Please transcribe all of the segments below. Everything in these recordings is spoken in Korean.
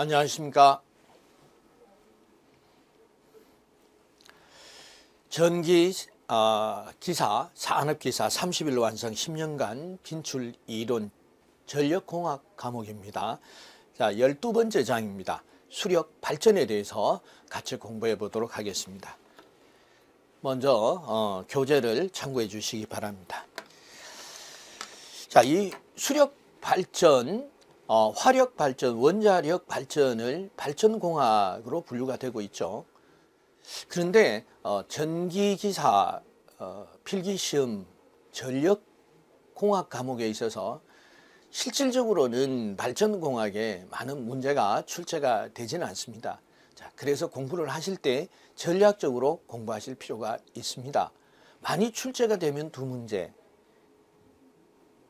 안녕하십니까. 전기 기사, 산업기사 30일 완성 10년간 빈출 이론 전력공학 과목입니다. 자, 12번째 장입니다. 수력 발전에 대해서 같이 공부해 보도록 하겠습니다. 먼저 교재를 참고해 주시기 바랍니다. 자, 이 수력 발전, 화력 발전, 원자력 발전을 발전공학으로 분류가 되고 있죠. 그런데 전기기사 필기시험 전력공학 과목에 있어서 실질적으로는 발전공학에 많은 문제가 출제가 되지는 않습니다. 자, 그래서 공부를 하실 때 전략적으로 공부하실 필요가 있습니다. 많이 출제가 되면 두 문제,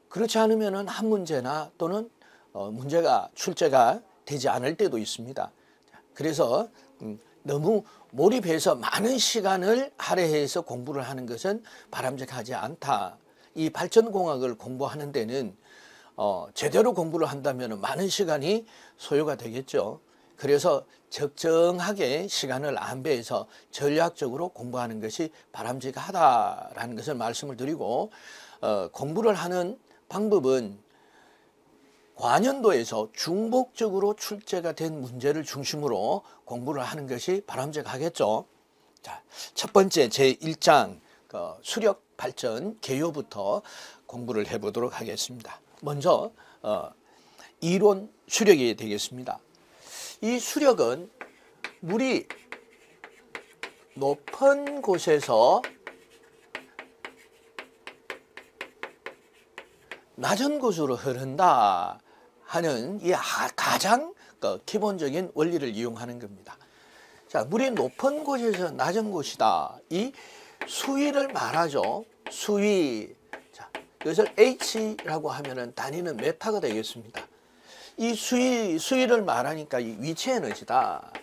그렇지 않으면 한 문제나 또는 문제가 출제가 되지 않을 때도 있습니다. 그래서 너무 몰입해서 많은 시간을 할애해서 공부를 하는 것은 바람직하지 않다. 이 발전공학을 공부하는 데는 제대로 공부를 한다면 많은 시간이 소요가 되겠죠. 그래서 적정하게 시간을 안배해서 전략적으로 공부하는 것이 바람직하다라는 것을 말씀을 드리고, 공부를 하는 방법은 과년도에서 중복적으로 출제가 된 문제를 중심으로 공부를 하는 것이 바람직하겠죠. 자, 첫 번째 제1장 수력 발전 개요부터 공부를 해보도록 하겠습니다. 먼저 이론 수력이 되겠습니다. 이 수력은 물이 높은 곳에서 낮은 곳으로 흐른다 하는 이 가장 기본적인 원리를 이용하는 겁니다. 자, 물이 높은 곳에서 낮은 곳이다. 이 수위를 말하죠. 수위. 자, 이것을 H라고 하면은 단위는 메타가 되겠습니다. 이 수위를 말하니까 이 위치 에너지다.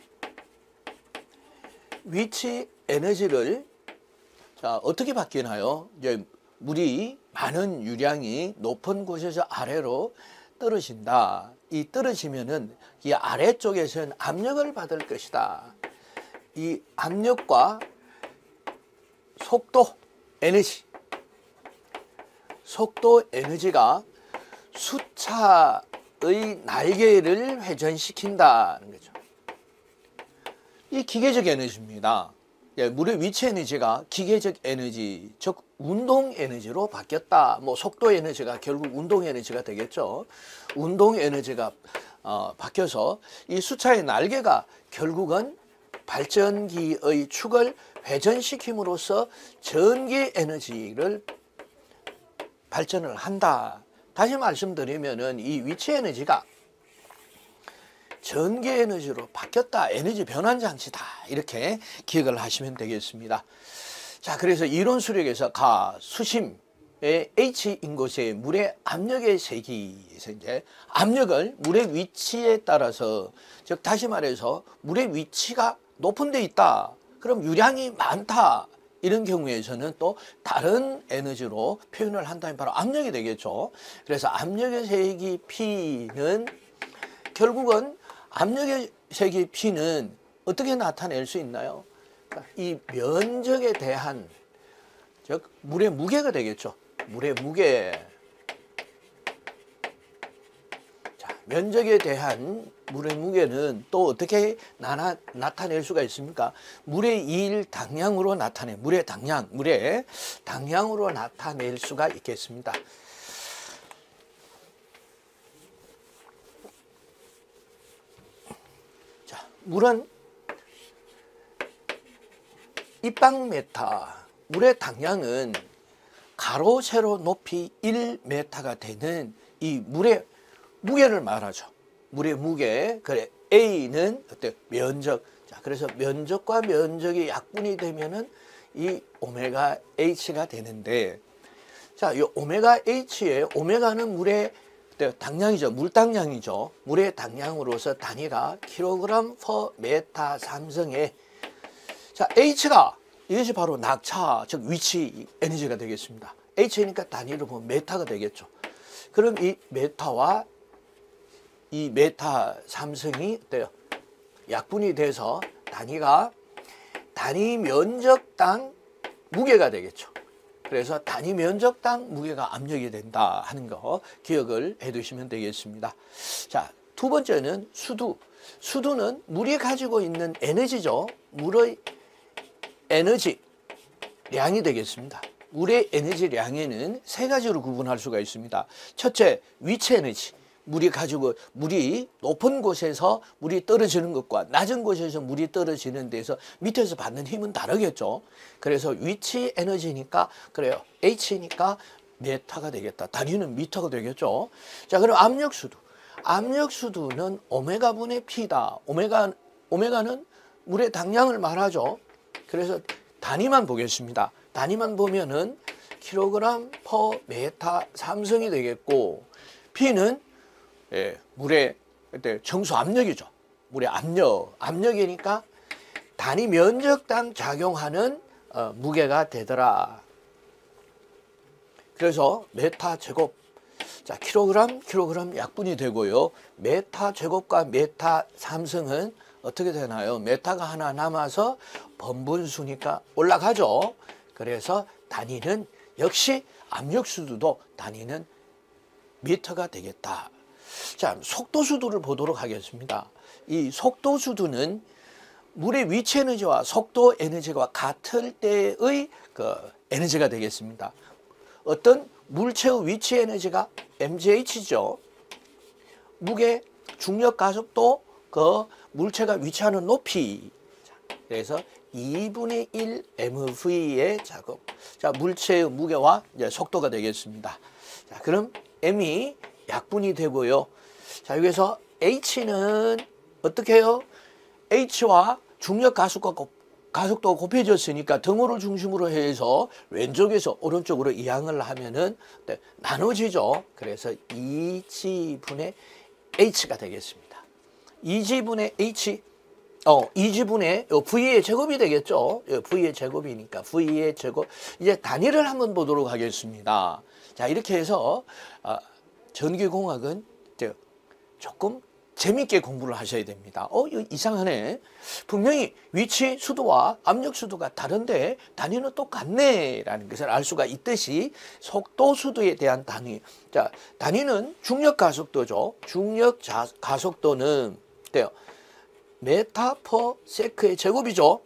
위치 에너지를 어떻게 바뀌나요? 이제 물이 많은 유량이 높은 곳에서 아래로 떨어진다. 이 떨어지면은 이 아래쪽에서는 압력을 받을 것이다. 이 압력과 속도 에너지가 수차의 날개를 회전시킨다는 거죠. 이 기계적 에너지입니다. 물의 위치 에너지가 기계적 에너지, 즉 운동 에너지로 바뀌었다. 속도 에너지가 결국 운동 에너지가 되겠죠. 운동 에너지가 바뀌어서 이 수차의 날개가 결국은 발전기의 축을 회전시킴으로써 전기 에너지를 발전을 한다. 다시 말씀드리면은 이 위치 에너지가 전기 에너지로 바뀌었다. 에너지 변환 장치다. 이렇게 기억을 하시면 되겠습니다. 자, 그래서 이론 수력에서 수심의 H인 곳에 물의 압력의 세기에서 이제 압력을 물의 위치에 따라서, 즉 다시 말해서 물의 위치가 높은 데 있다. 그럼 유량이 많다. 이런 경우에서는 또 다른 에너지로 표현을 한다면 바로 압력이 되겠죠. 그래서 압력의 세기 P는 결국은 압력의 세기 P는 어떻게 나타낼 수 있나요? 이 면적에 대한, 즉 물의 무게가 되겠죠. 물의 무게. 자, 면적에 대한 물의 무게는 또 어떻게 나타낼 수가 있습니까? 물의 일 당량으로 물의 당량으로 나타낼 수가 있겠습니다. 자, 물은 입방메타, 물의 당량은 가로 세로 높이 1m가 되는 이 물의 무게를 말하죠. 물의 무게. 그래, A는 면적. 자, 그래서 면적과 면적이 약분이 되면은 이 오메가 H가 되는데, 자, 이 오메가 H에 오메가는 물의 당량이죠. 물당량이죠. 물의 당량으로서 단위가 킬로그램 퍼 메타 삼성에, 자, H가 이것이 바로 낙차, 즉 위치 에너지가 되겠습니다. H니까 단위로 보면 메타가 되겠죠. 그럼 이 메타와 이 메타 삼성이 어때요? 약분이 돼서 단위 면적당 무게가 되겠죠. 그래서 단위 면적당 무게가 압력이 된다 하는 거 기억을 해 두시면 되겠습니다. 자, 두 번째는 수두. 수두는 물이 가지고 있는 에너지죠. 물의 에너지량이 되겠습니다. 물의 에너지량에는 세 가지로 구분할 수가 있습니다. 첫째, 위치 에너지. 물이 높은 곳에서 물이 떨어지는 것과 낮은 곳에서 물이 떨어지는 데서 밑에서 받는 힘은 다르겠죠. 그래서 위치 에너지니까 그래요. H니까 메타가 되겠다. 단위는 미터가 되겠죠. 자, 그럼 압력수두. 압력수두는 오메가 분의 P다. 오메가는 물의 당량을 말하죠. 그래서 단위만 보겠습니다. 단위만 보면은 킬로그램 퍼 메타 삼성이 되겠고, P는 물의 정수 압력이죠. 물의 압력이니까 단위 면적당 작용하는 무게가 되더라. 그래서 메타 제곱, 자, 킬로그램 약분이 되고요. 메타 제곱과 메타 삼성은 어떻게 되나요? 메타가 하나 남아서 번분수니까 올라가죠. 그래서 단위는 역시 압력수두도 단위는 미터가 되겠다. 자, 속도수두를 보도록 하겠습니다. 이 속도수두는 물의 위치 에너지와 속도 에너지가 같을 때의 그 에너지가 되겠습니다. 어떤 물체의 위치 에너지가 mgh죠. 무게, 중력, 가속도, 그 물체가 위치하는 높이. 그래서 2분의 1 mv의 작업. 자, 물체의 무게와 이제 속도가 되겠습니다. 자, 그럼 m이 약분이 되고요. 자, 여기서 h는 어떻게 해요? h와 중력, 가속도가 곱해졌으니까 등호를 중심으로 해서 왼쪽에서 오른쪽으로 이항을 하면은 나눠지죠. 그래서 2g분의 h가 되겠습니다. 2g분의 h, 2g분의 v의 제곱이 되겠죠. v의 제곱이니까 v의 제곱. 이제 단위를 한번 보도록 하겠습니다. 자, 이렇게 해서 전기공학은 조금 재밌게 공부를 하셔야 됩니다. 이거 이상하네. 분명히 위치 수도와 압력 수도가 다른데 단위는 똑같네 라는 것을 알 수가 있듯이 속도 수도에 대한 단위. 자, 단위는 중력 가속도죠. 중력 가속도는 돼요. 메타 퍼 세크의 제곱이죠.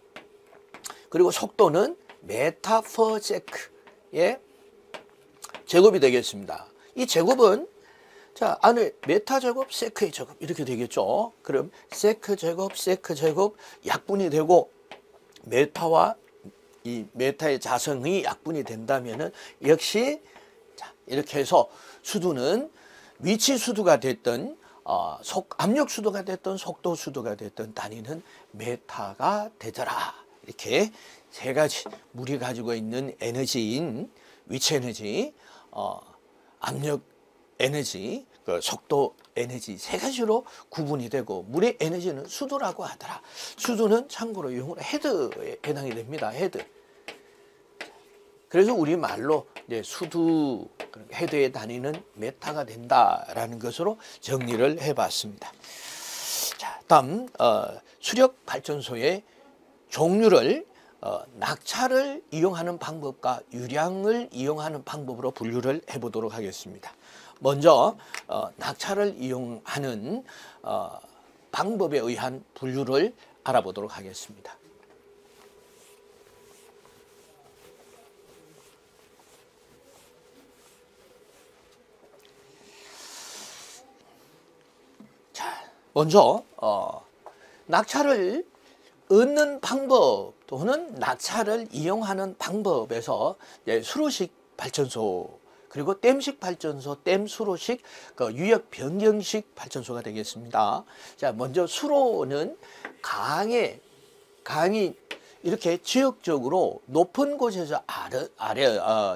그리고 속도는 메타 퍼 세크의 제곱이 되겠습니다. 이 제곱은 자, 안에 메타 제곱, 세크의 제곱 이렇게 되겠죠. 그럼 세크 제곱 약분이 되고 메타와 이 메타의 자성이 약분이 된다면은 역시 자, 이렇게 해서 수두는 위치 수두가 됐든 압력 수두가 됐든 속도 수두가 됐든 단위는 메타가 되더라. 이렇게 세 가지 물이 가지고 있는 에너지인 위치 에너지, 압력 에너지, 그 속도 에너지 세 가지로 구분이 되고 물의 에너지는 수두라고 하더라. 수두는 참고로 용어로 헤드에 해당이 됩니다. 헤드. 그래서 우리말로 이제 수두, 헤드의 단위는 메타가 된다라는 것으로 정리를 해봤습니다. 자, 다음 수력 발전소의 종류를 낙차를 이용하는 방법과 유량을 이용하는 방법으로 분류를 해보도록 하겠습니다. 먼저 낙차를 이용하는 방법에 의한 분류를 알아보도록 하겠습니다. 자, 먼저 낙차를 얻는 방법 또는 낙차를 이용하는 방법에서 수로식 발전소 그리고 댐식 발전소, 댐 수로식, 유역 변경식 발전소가 되겠습니다. 자, 먼저 수로는 강이 이렇게 지역적으로 높은 곳에서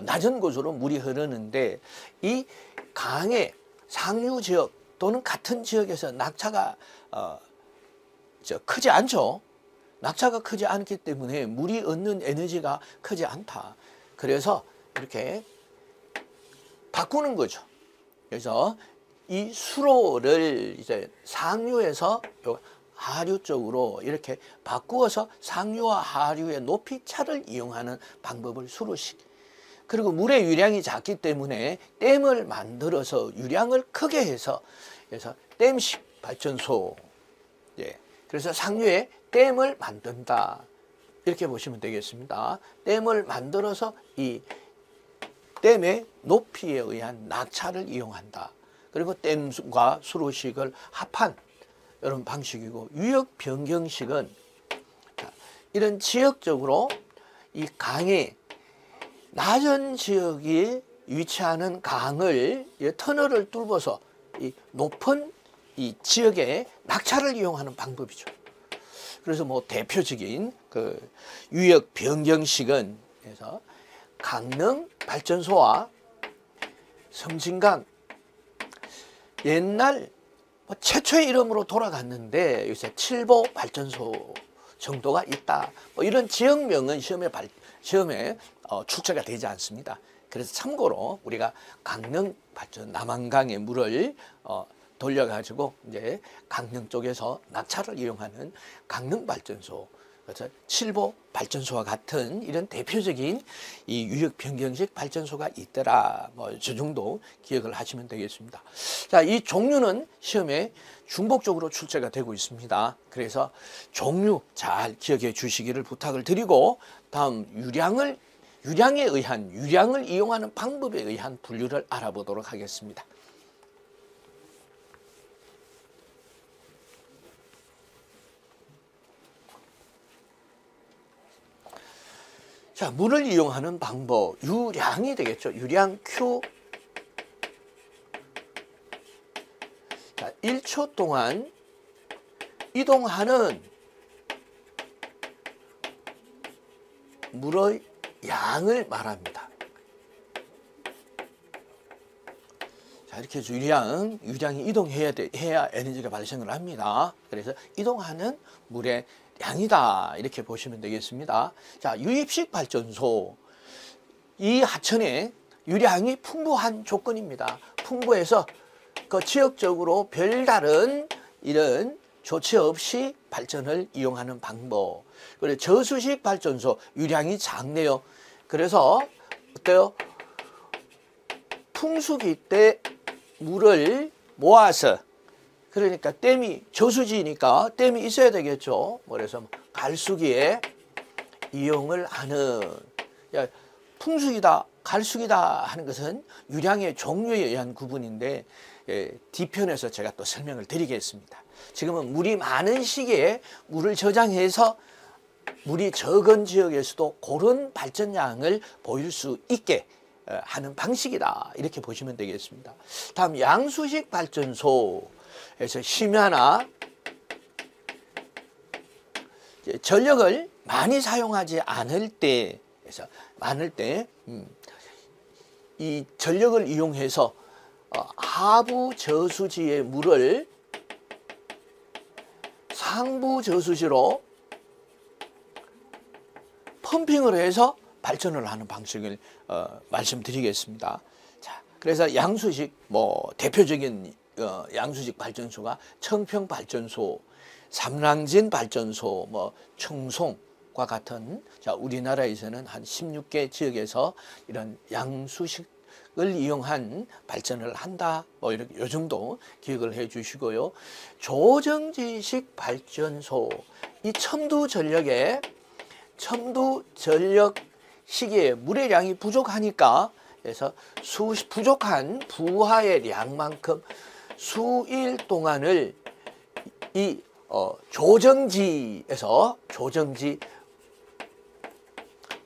낮은 곳으로 물이 흐르는데 이 강의 상류 지역 또는 같은 지역에서 낙차가 크지 않죠. 낙차가 크지 않기 때문에 물이 얻는 에너지가 크지 않다. 그래서 이렇게 바꾸는 거죠. 그래서 이 수로를 이제 상류에서 하류 쪽으로 이렇게 바꾸어서 상류와 하류의 높이 차를 이용하는 방법을 수로식. 그리고 물의 유량이 작기 때문에 댐을 만들어서 유량을 크게 해서 그래서 댐식 발전소. 예. 그래서 상류에 댐을 만든다. 이렇게 보시면 되겠습니다. 댐을 만들어서 이 댐의 높이에 의한 낙차를 이용한다. 그리고 댐과 수로식을 합한 이런 방식이고, 유역 변경식은 이런 지역적으로 이 강의 낮은 지역에 위치하는 강을 터널을 뚫어서 이 높은 이 지역의 낙차를 이용하는 방법이죠. 그래서 뭐 대표적인 그 유역 변경식은 그래서 강릉 발전소와 섬진강 옛날 최초의 이름으로 돌아갔는데 요새 칠보 발전소 정도가 있다. 뭐 이런 지역명은 시험에 출제가 되지 않습니다. 그래서 참고로 우리가 강릉 발전 남한강의 물을 돌려가지고 이제 강릉 쪽에서 낙차를 이용하는 강릉 발전소, 그래서 칠보 발전소와 같은 이런 대표적인 이 유역 변경식 발전소가 있더라. 뭐 저 정도 기억을 하시면 되겠습니다. 자, 이 종류는 시험에 중복적으로 출제가 되고 있습니다. 그래서 종류 잘 기억해 주시기를 부탁을 드리고, 다음 유량을 이용하는 방법에 의한 분류를 알아보도록 하겠습니다. 자, 물을 이용하는 방법, 유량이 되겠죠. 유량 Q. 자, 1초 동안 이동하는 물의 양을 말합니다. 자, 이렇게 해서 유량이 이동해야 해야 에너지가 발생을 합니다. 그래서 이동하는 물의 양이다. 이렇게 보시면 되겠습니다. 자, 유입식 발전소. 이 하천에 유량이 풍부한 조건입니다. 풍부해서 그 지역적으로 별다른 이런 조치 없이 발전을 이용하는 방법. 그리고 저수식 발전소 유량이 작네요. 그래서 어때요? 풍수기 때 물을 모아서, 그러니까 댐이 저수지니까 댐이 있어야 되겠죠. 그래서 갈수기에 이용을 하는, 풍수기다, 갈수기다 하는 것은 유량의 종류에 의한 구분인데, 뒤편에서 제가 또 설명을 드리겠습니다. 지금은 물이 많은 시기에 물을 저장해서 물이 적은 지역에서도 그런 발전량을 보일 수 있게 하는 방식이다. 이렇게 보시면 되겠습니다. 다음 양수식 발전소에서 심야나 전력을 많이 사용하지 않을 때, 이 전력을 이용해서 하부 저수지의 물을 상부 저수지로 펌핑을 해서 발전을 하는 방식을 말씀드리겠습니다. 자, 그래서 양수식 대표적인 양수식 발전소가 청평 발전소, 삼랑진 발전소, 청송과 같은, 자, 우리나라에서는 한 16개 지역에서 이런 양수식을 이용한 발전을 한다. 이렇게 요 정도 기억을 해 주시고요. 조정지식 발전소, 이 첨두 전력 시기에 물의 양이 부족하니까, 그래서 부족한 부하의 양만큼 수일 동안을 이 조정지에서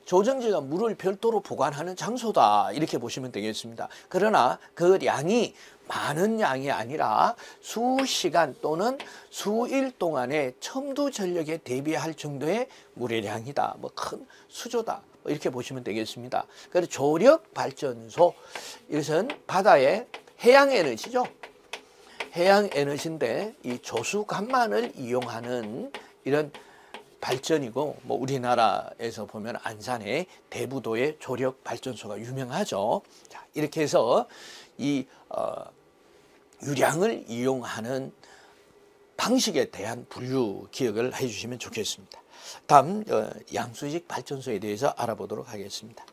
조정지가 물을 별도로 보관하는 장소다. 이렇게 보시면 되겠습니다. 그러나 그 양이 많은 양이 아니라 수시간 또는 수일 동안의 첨두 전력에 대비할 정도의 물의 양이다. 큰 수조다. 이렇게 보시면 되겠습니다. 그래서 조력 발전소, 이것은 바다의 해양 에너지죠. 해양 에너지인데 이 조수간만을 이용하는 이런 발전이고, 우리나라에서 보면 안산의 대부도의 조력 발전소가 유명하죠. 자, 이렇게 해서 이 유량을 이용하는 방식에 대한 분류 기억을 해주시면 좋겠습니다. 다음 양수식 발전소에 대해서 알아보도록 하겠습니다.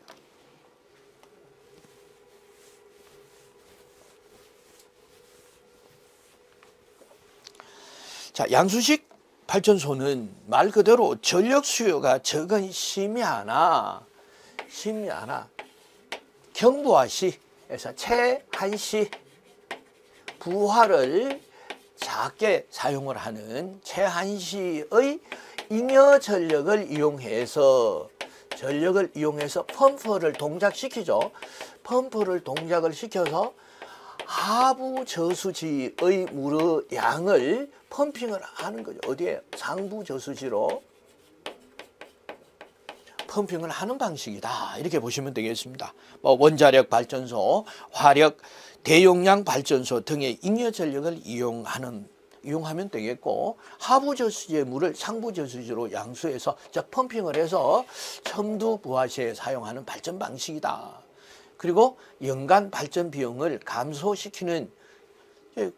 자, 양수식 발전소는 말 그대로 전력 수요가 적은 심야나 경부하시에서 최한시 부하를 작게 사용을 하는 최한시의 잉여 전력을 이용해서 펌프를 동작시키죠. 펌프를 동작을 시켜서 하부 저수지의 물의 양을 펌핑을 하는 거죠. 어디에? 상부 저수지로 펌핑을 하는 방식이다. 이렇게 보시면 되겠습니다. 뭐 원자력 발전소, 화력, 대용량 발전소 등의 잉여 전력을 이용하면 되겠고, 하부 저수지의 물을 상부 저수지로 양수해서 펌핑을 해서 첨두 부하시에 사용하는 발전 방식이다. 그리고 연간 발전 비용을 감소시키는,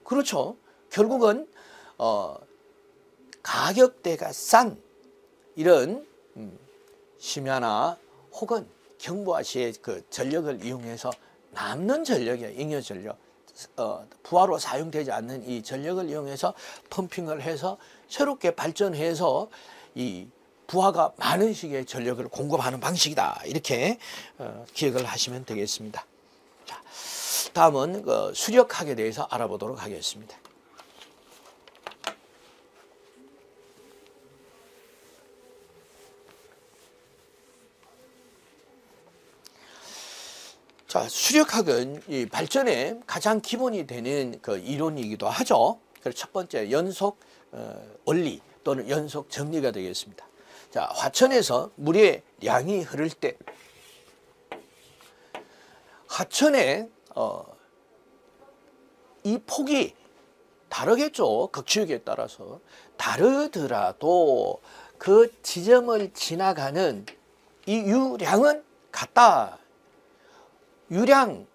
그렇죠. 결국은 가격대가 싼 이런 심야나 혹은 경부하시의 그 전력을 이용해서 남는 전력에 잉여 전력, 부하로 사용되지 않는 이 전력을 이용해서 펌핑을 해서 새롭게 발전해서 이 부하가 많은 시기에 전력을 공급하는 방식이다. 이렇게 기억을 하시면 되겠습니다. 자, 다음은 수력학에 대해서 알아보도록 하겠습니다. 자, 수력학은 이 발전의 가장 기본이 되는 그 이론이기도 하죠. 그래서 첫 번째 연속 원리 또는 연속 정리가 되겠습니다. 자, 화천에서 물의 양이 흐를 때 하천에 이 폭이 다르겠죠. 극지역에 따라서 다르더라도 그 지점을 지나가는 이 유량은 같다. 유량,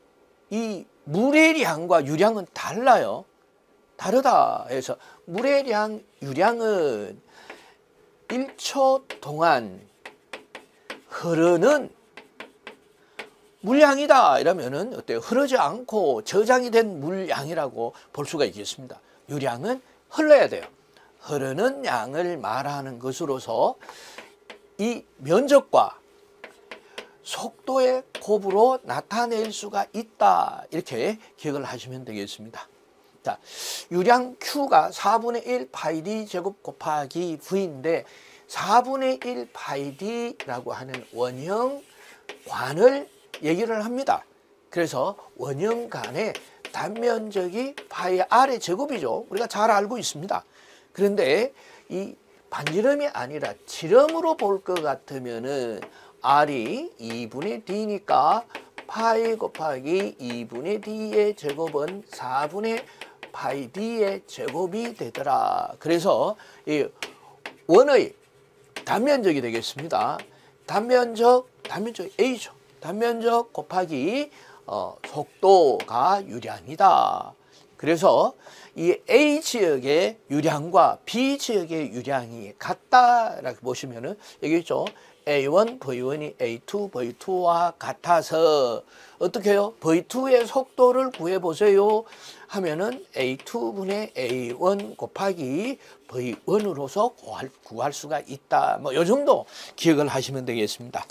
이 물의 양과 유량은 달라요. 다르다 해서 물의 양, 유량은 1초 동안 흐르는 물량이다 이러면은 어때요? 흐르지 않고 저장이 된 물량이라고 볼 수가 있겠습니다. 유량은 흘러야 돼요. 흐르는 양을 말하는 것으로서 이 면적과 속도의 곱으로 나타낼 수가 있다. 이렇게 기억을 하시면 되겠습니다. 자, 유량 Q가 4분의 1 파이 D 제곱 곱하기 V인데 4분의 1 파이 D라고 하는 원형관을 얘기를 합니다. 그래서 원형관의 단면적이 파이 R의 제곱이죠. 우리가 잘 알고 있습니다. 그런데 이 반지름이 아니라 지름으로 볼 것 같으면은 R이 2분의 D니까 파이 곱하기 2분의 D의 제곱은 4분의 파이 D의 제곱이 되더라. 그래서 이 원의 단면적이 되겠습니다. 단면적 A죠. 단면적 곱하기 속도가 유량이다. 그래서 이 A 지역의 유량과 B 지역의 유량이 같다라고 보시면은 여기 있죠. A1, V1이 A2, V2와 같아서 어떻게 해요? V2의 속도를 구해보세요 하면은 A2분의 A1 곱하기 V1으로서 구할 수가 있다. 뭐 이 정도 기억을 하시면 되겠습니다.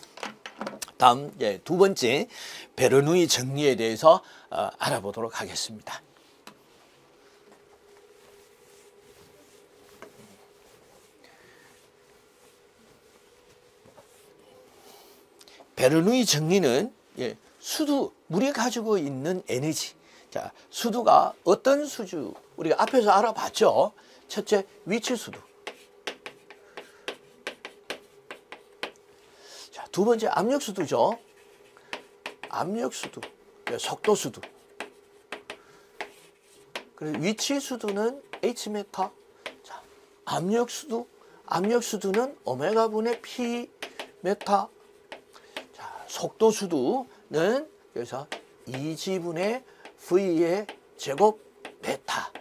다음 두 번째 베르누이 정리에 대해서 알아보도록 하겠습니다. 베르누이 정리는 수두, 물이 가지고 있는 에너지. 자, 수두가 어떤 수주? 우리가 앞에서 알아봤죠. 첫째, 위치 수두. 자, 두 번째, 압력 수두죠. 압력 수두, 속도 수두. 그리고 위치 수두는 H메타. 자, 압력 수두는 오메가 분의 P 메타. 속도 수두는 그래서 2G분의 V의 제곱 메타.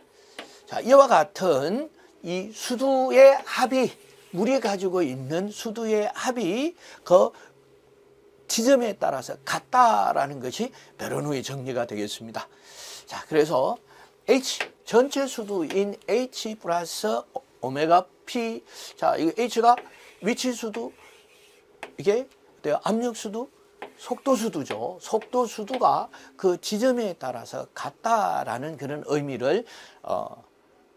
자, 이와 같은 이 수두의 합이, 물이 가지고 있는 수두의 합이 그 지점에 따라서 같다라는 것이 베르노의 정리가 되겠습니다. 자, 그래서 H, 전체 수두인 H 플러스 오메가 P. 자, 이거 H가 위치 수두, 이게 압력 수두, 속도 수두죠. 속도 수두가 그 지점에 따라서 같다라는 그런 의미를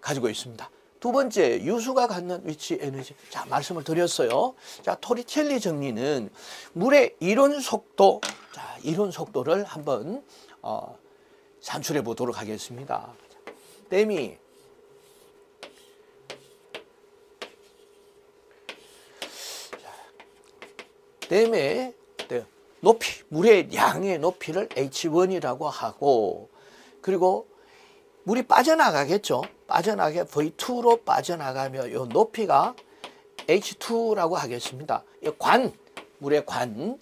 가지고 있습니다. 두 번째, 유수가 갖는 위치 에너지. 자, 말씀을 드렸어요. 자, 토리첼리 정리는 물의 이론 속도, 자, 이론 속도를 한번 산출해 보도록 하겠습니다. 댐이 댐의 높이, 물의 양의 높이를 H1이라고 하고, 그리고 물이 빠져나가겠죠. 빠져나게 V2로 빠져나가며 이 높이가 H2라고 하겠습니다. 이 관, 물의 관,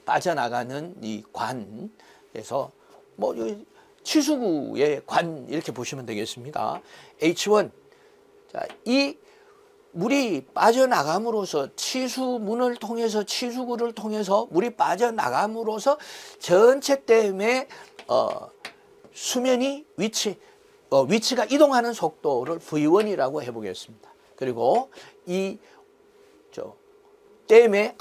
빠져나가는 이 관에서 뭐 치수구의 관 이렇게 보시면 되겠습니다. H1. 자, 이 물이 빠져나감으로써 치수문을 통해서, 치수구를 통해서 물이 빠져나감으로써 전체 댐의 수면이 위치가 이동하는 속도를 V1이라고 해보겠습니다. 그리고 이 댐의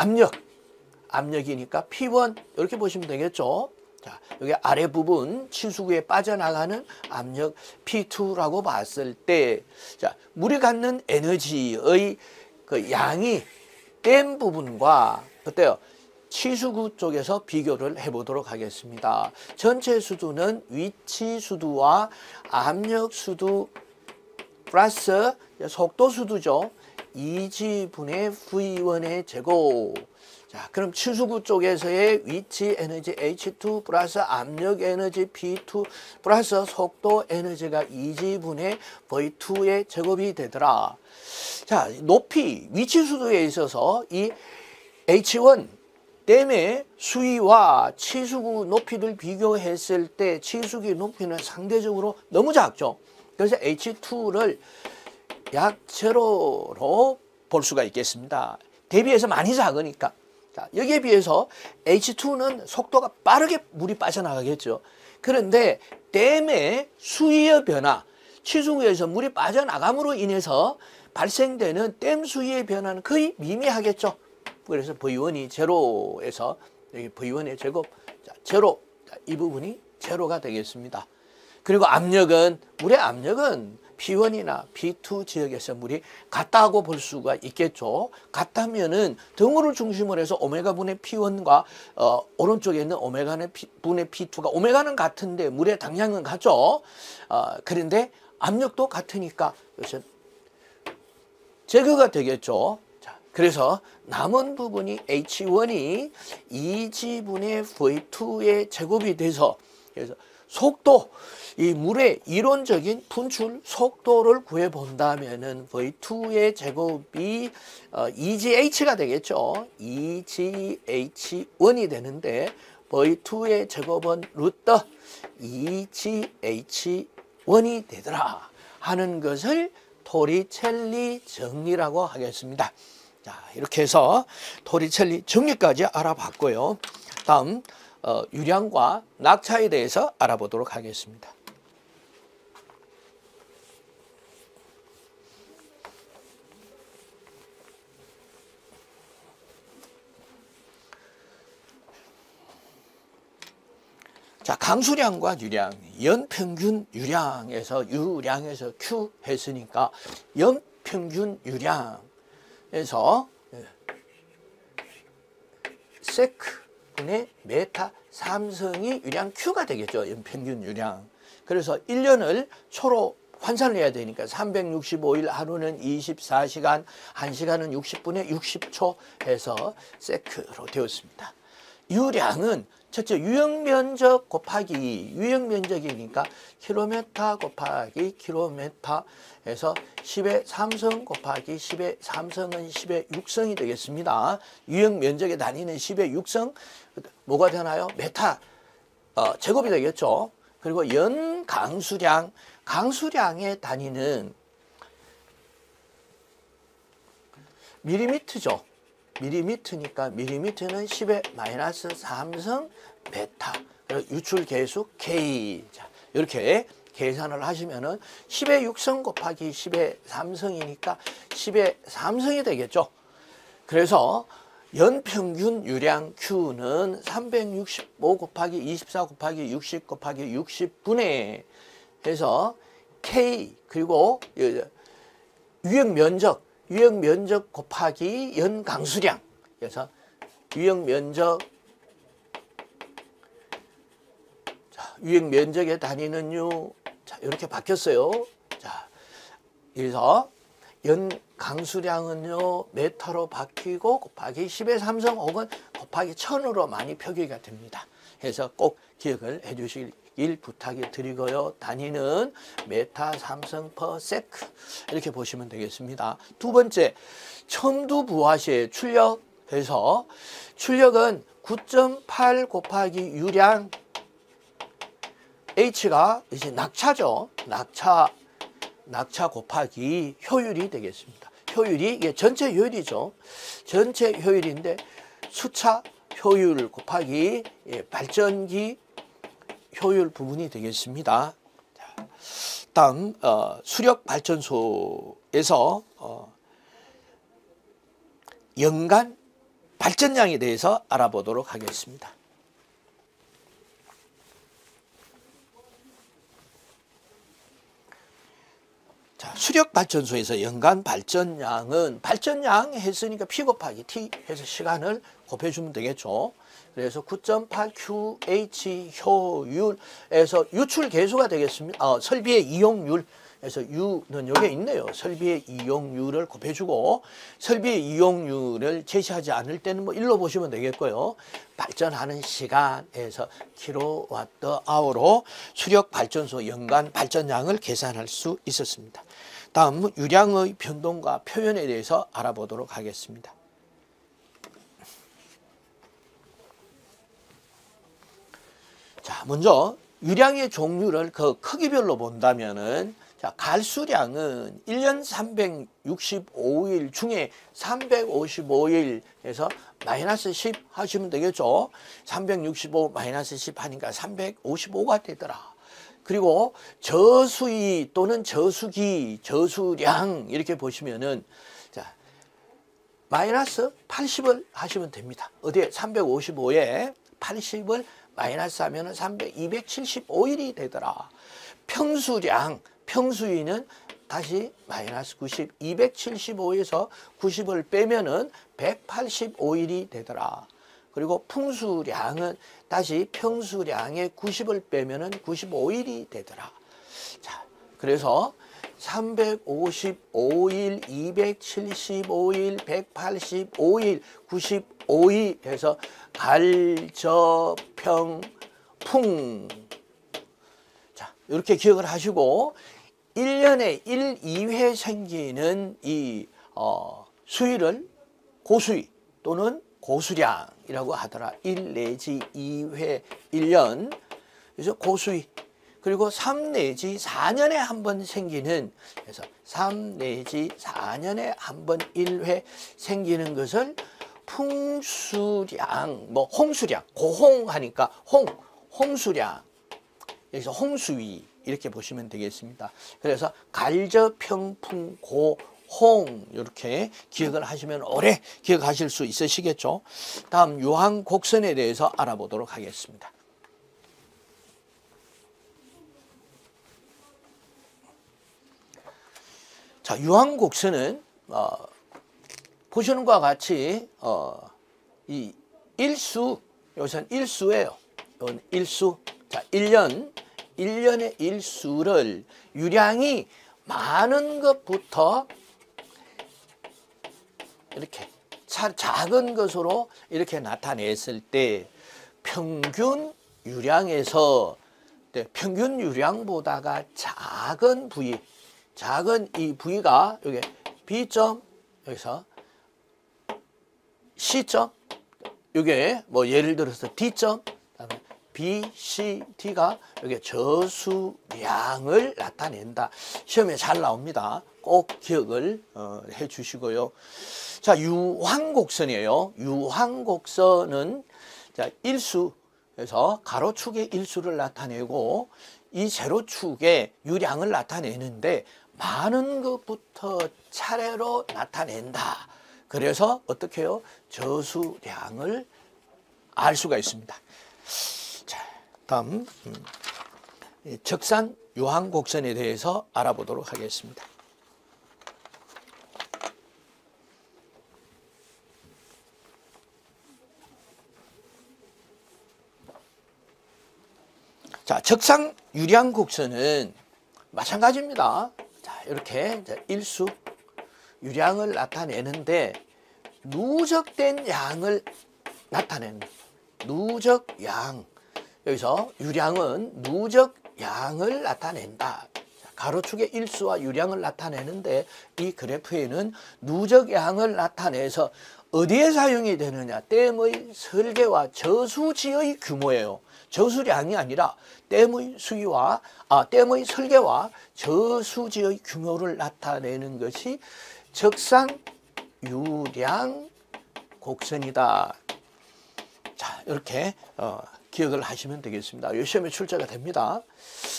압력이니까 P1 이렇게 보시면 되겠죠. 자, 여기 아래 부분 치수구에 빠져나가는 압력 P2라고 봤을 때, 자, 물이 갖는 에너지의 그 양이 댐 부분과 어때요? 치수구 쪽에서 비교를 해보도록 하겠습니다. 전체 수두는 위치 수두와 압력 수두 플러스 속도 수두죠. 2G분의 V1의 제곱. 자, 그럼 치수구 쪽에서의 위치 에너지 H2 플러스 압력 에너지 P2 플러스 속도 에너지가 2G분의 V2의 제곱이 되더라. 자, 높이, 위치 수두에 있어서 이 H1 댐의 수위와 치수구 높이를 비교했을 때 치수구 높이는 상대적으로 너무 작죠. 그래서 H2를 약 제로로 볼 수가 있겠습니다. 대비해서 많이 작으니까. 자, 여기에 비해서 H2는 속도가 빠르게 물이 빠져나가겠죠. 그런데 댐의 수위의 변화, 치수구에서 물이 빠져나감으로 인해서 발생되는 댐 수위의 변화는 거의 미미하겠죠. 그래서 V1이 제로에서 여기 V1의 제곱, 자, 제로, 자, 이 부분이 제로가 되겠습니다. 그리고 압력은, 물의 압력은 P1이나 P2 지역에서 물이 같다고 볼 수가 있겠죠. 같다면은 등호를 중심으로 해서 오메가 분의 P1과 오른쪽에 있는 오메가 분의 P2가, 오메가는 같은데 물의 당량은 같죠. 그런데 압력도 같으니까 이것은 제거가 되겠죠. 자, 그래서 남은 부분이 H1이 2G분의 V2의 제곱이 돼서, 그래서 속도, 이 물의 이론적인 분출 속도를 구해 본다면은 V2의 제곱이 2GH가 되겠죠. 2GH1이 되는데 V2의 제곱은 루트 2GH1이 되더라 하는 것을 토리첼리 정리라고 하겠습니다. 자, 이렇게 해서 토리첼리 정리까지 알아봤고요. 다음 유량과 낙차에 대해서 알아보도록 하겠습니다. 자, 강수량과 유량, 연평균 유량에서 Q 했으니까 연평균 유량에서 세크분의 메타 삼성이 유량 Q가 되겠죠. 연평균 유량. 그래서 1년을 초로 환산을 해야 되니까 365일 하루는 24시간, 1시간은 60분에 60초 해서 세크로 되었습니다. 유량은 첫째 유형면적 곱하기 유형면적이니까 킬로미터 곱하기 킬로미터 해서 10의 3성 곱하기 10의 3성은 10의 6성이 되겠습니다. 유형면적의 단위는 10의 6성. 뭐가 되나요? 메타 제곱이 되겠죠. 그리고 연 강수량, 강수량의 단위는 밀리미터죠. 밀리미터니까 밀리미터는 10의 마이너스 3성 베타. 그리고 유출 계수 K. 자, 이렇게 계산을 하시면은 10의 6성 곱하기 10의 3성이니까 10의 3성이 되겠죠. 그래서 연평균 유량 Q는 365 곱하기 24 곱하기 60 곱하기 60분의 해서 K 그리고 유형 면적 곱하기 연 강수량. 그래서 유형 면적의 단위는요. 자, 이렇게 바뀌었어요. 자, 그래서 연 강수량은요, 메타로 바뀌고 곱하기 10의 3성 혹은 곱하기 1000으로 많이 표기가 됩니다. 그래서 꼭 기억을 해 주시길 부탁을 드리고요. 단위는 메타 3성 per sec 이렇게 보시면 되겠습니다. 두 번째, 첨두부하시의 출력해서 출력은 9.8 곱하기 유량 H가 이제 낙차죠. 낙차 곱하기 효율이 되겠습니다. 효율이 이게 전체 효율이죠. 전체 효율인데 수차 효율 곱하기 발전기 효율 부분이 되겠습니다. 자, 다음 수력 발전소에서 연간 발전량에 대해서 알아보도록 하겠습니다. 자, 수력발전소에서 연간 발전량은 발전량 했으니까 P 곱하기 T 해서 시간을 곱해주면 되겠죠. 그래서 9.8 QH 효율에서 유출 계수가 되겠습니다. 설비의 이용률. 그래서 U는 여기에 있네요. 설비의 이용률을 곱해주고 설비의 이용률을 제시하지 않을 때는 뭐 1로 보시면 되겠고요. 발전하는 시간에서 kWh로 수력발전소 연간 발전량을 계산할 수 있었습니다. 다음 유량의 변동과 표현에 대해서 알아보도록 하겠습니다. 자, 먼저 유량의 종류를 그 크기별로 본다면은 자, 갈수량은 1년 365일 중에 355일에서 마이너스 10 하시면 되겠죠. 365 마이너스 10 하니까 355가 되더라. 그리고 저수위 또는 저수기, 저수량 이렇게 보시면은 자, 마이너스 80을 하시면 됩니다. 어디에 355에 80을 마이너스 하면은 275일이 되더라. 평수위는 다시 마이너스 90, 275에서 90을 빼면은 185일이 되더라. 그리고 풍수량은 다시 평수량의 90을 빼면은 95일이 되더라. 자, 그래서 355일, 275일, 185일, 95일 해서 갈저평 풍. 자, 이렇게 기억을 하시고 1년에 1, 2회 생기는 이 수위를 고수위 또는 고수량이라고 하더라. 1 내지 2회 1년. 그래서 고수위. 그리고 3 내지 4년에 한 번 생기는, 그래서 3 내지 4년에 한 번 1회 생기는 것을 풍수량, 뭐 홍수량, 고홍하니까 홍수량. 여기서 홍수위 이렇게 보시면 되겠습니다. 그래서 갈저평풍고 홍 이렇게 기억을 하시면 오래 기억하실 수 있으시겠죠. 다음 유황곡선에 대해서 알아보도록 하겠습니다. 자, 유황곡선은 보시는 것과 같이 이 일수, 여기서는 일수예요. 이건 일수. 자, 1년의 일수를 유량이 많은 것부터 이렇게 작은 것으로 이렇게 나타냈을 때 평균 유량에서 평균 유량보다가 작은 부위, 작은 이 부위가 여기 B점, 여기서 C점, 이게 뭐 예를 들어서 D점, 그다음에 B, C, D가 여기 저수량을 나타낸다. 시험에 잘 나옵니다. 꼭 기억을 해 주시고요. 자, 유황곡선이에요. 유황곡선은 자, 일수에서 가로축의 일수를 나타내고 이 세로축의 유량을 나타내는데 많은 것부터 차례로 나타낸다. 그래서 어떻게 해요? 저수량을 알 수가 있습니다. 자, 다음 적산 유황곡선에 대해서 알아보도록 하겠습니다. 자, 적상 유량곡선은 마찬가지입니다. 자, 이렇게 일수 유량을 나타내는데 누적된 양을 나타내는 누적 양. 여기서 유량은 누적 양을 나타낸다. 가로축의 일수와 유량을 나타내는데 이 그래프에는 누적 양을 나타내서 어디에 사용이 되느냐? 댐의 설계와 저수지의 규모예요. 저수량이 아니라 댐의 설계와 저수지의 규모를 나타내는 것이 적상 유량 곡선이다. 자, 이렇게 기억을 하시면 되겠습니다. 이 시험에 출제가 됩니다.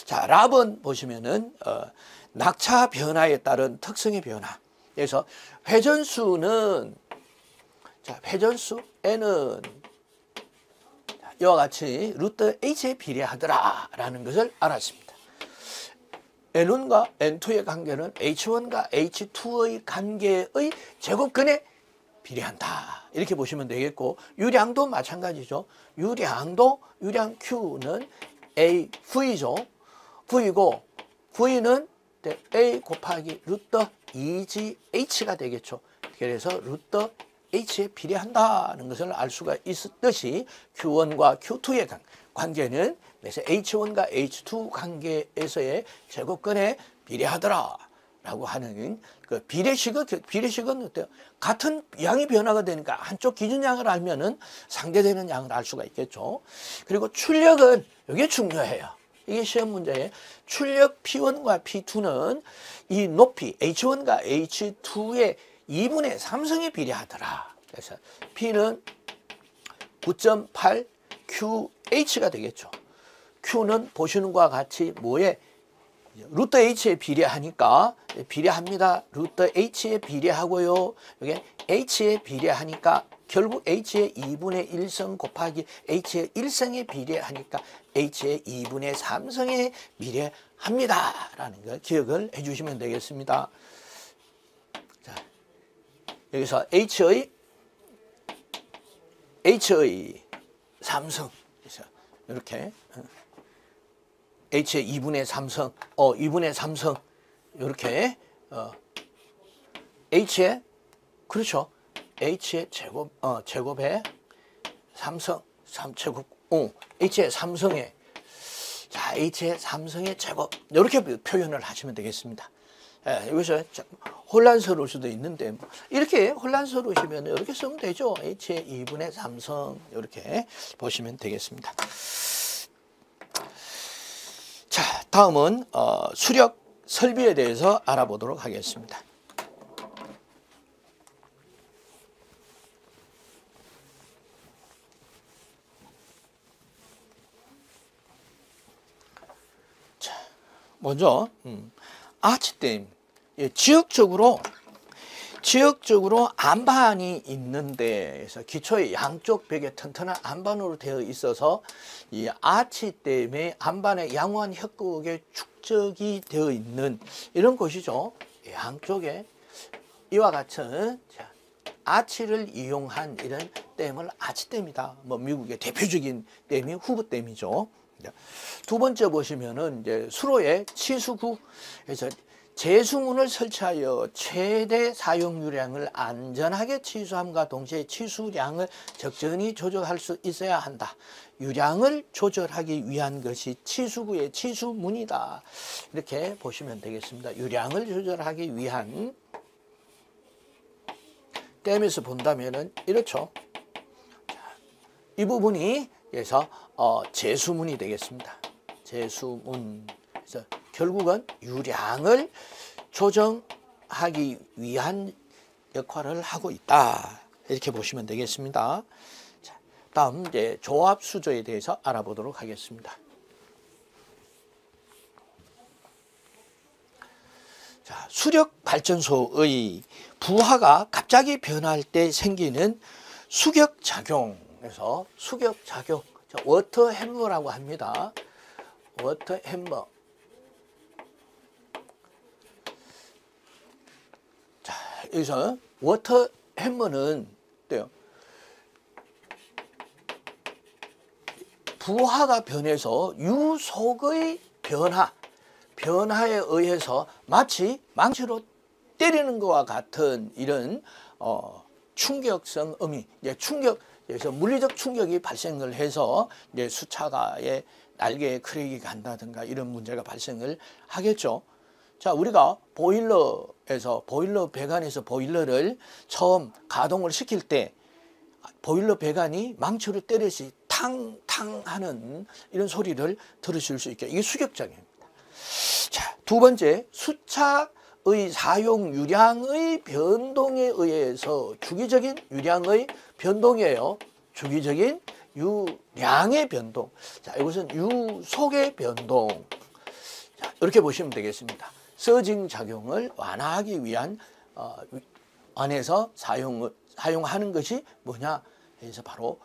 자, 랍은 보시면은 낙차 변화에 따른 특성의 변화. 그래서 회전수는 자, 회전수 N은 이와 같이 루트 H에 비례하더라라는 것을 알았습니다. N1과 N2의 관계는 H1과 H2의 관계의 제곱근에 비례한다. 이렇게 보시면 되겠고, 유량도 마찬가지죠. 유량 Q는 AV죠. V고 V는 A 곱하기 루트 2GH가 되겠죠. 그래서 루트 H에 비례한다는 것을 알 수가 있듯이 Q1과 Q2의 관계는 그래서 H1과 H2 관계에서의 제곱근에 비례하더라 라고 하는 그 비례식은 어때요? 같은 양이 변화가 되니까 한쪽 기준양을 알면은 상대되는 양을 알 수가 있겠죠. 그리고 출력은 이게 중요해요. 이게 시험 문제에 출력 P1과 P2는 이 높이 H1과 H2의 2분의 3승에 비례하더라. 그래서 P는 9.8 QH가 되겠죠. Q는 보시는 것과 같이 뭐에 루트 H에 비례하니까 비례합니다. 루트 H에 비례하고요. 여기 H에 비례하니까 결국 H의 2분의 1성 곱하기 H의 1성에 비례하니까 H의 2분의 3성에 비례합니다. 라는 걸 기억을 해 주시면 되겠습니다. 자, 여기서 H의 3성. 이렇게 H의 2분의 3성, 2분의 3성, 이렇게, H의, 그렇죠. H의 제곱에 3성, 3제곱, H의 3성에, 자, H의 3성의 제곱, 이렇게 표현을 하시면 되겠습니다. 여기서 혼란스러울 수도 있는데, 이렇게 혼란스러우시면 이렇게 쓰면 되죠. H의 2분의 3성, 이렇게 보시면 되겠습니다. 자, 다음은 수력 설비에 대해서 알아보도록 하겠습니다. 자, 먼저 아치댐, 지역적으로 안반이 있는데, 그래서 기초의 양쪽 벽에 튼튼한 안반으로 되어 있어서 이 아치댐의 안반의 양호한 협곡에 축적이 되어 있는 이런 곳이죠. 양쪽에 이와 같은 아치를 이용한 이런 댐을 아치댐이다. 뭐 미국의 대표적인 댐이 후브댐이죠. 두 번째 보시면은 이제 수로의 치수구에서 제수문을 설치하여 최대 사용유량을 안전하게 치수함과 동시에 치수량을 적절히 조절할 수 있어야 한다. 유량을 조절하기 위한 것이 치수구의 치수문이다. 이렇게 보시면 되겠습니다. 유량을 조절하기 위한 댐에서 본다면은 이렇죠. 이 부분이 그래서 제수문이 되겠습니다. 제수문. 그래서 결국은 유량을 조정하기 위한 역할을 하고 있다. 이렇게 보시면 되겠습니다. 자, 다음 이제 조합 수조에 대해서 알아보도록 하겠습니다. 자, 수력 발전소의 부하가 갑자기 변할 때 생기는 수격 작용에서 수격 작용, 워터 햄머라고 합니다. 워터 햄머. 자, 여기서 워터 햄머는 어때요? 부하가 변해서 유속의 변화에 의해서 마치 망치로 때리는 것과 같은 이런 충격성 음이, 그래서 물리적 충격이 발생을 해서 이제 수차가의 날개에 크랙이 간다든가 이런 문제가 발생을 하겠죠. 자, 우리가 보일러에서 보일러 배관에서 보일러를 처음 가동을 시킬 때 보일러 배관이 망치로 때리듯이 탕탕 하는 이런 소리를 들으실 수 있게, 이게 수격작용입니다. 자, 두 번째, 수차의 사용 유량의 변동에 의해서 주기적인 유량의 변동이에요. 주기적인 유량의 변동. 자, 이것은 유속의 변동. 자, 이렇게 보시면 되겠습니다. 서징 작용을 완화하기 위한 안에서 사용하는 것이 뭐냐 해서 바로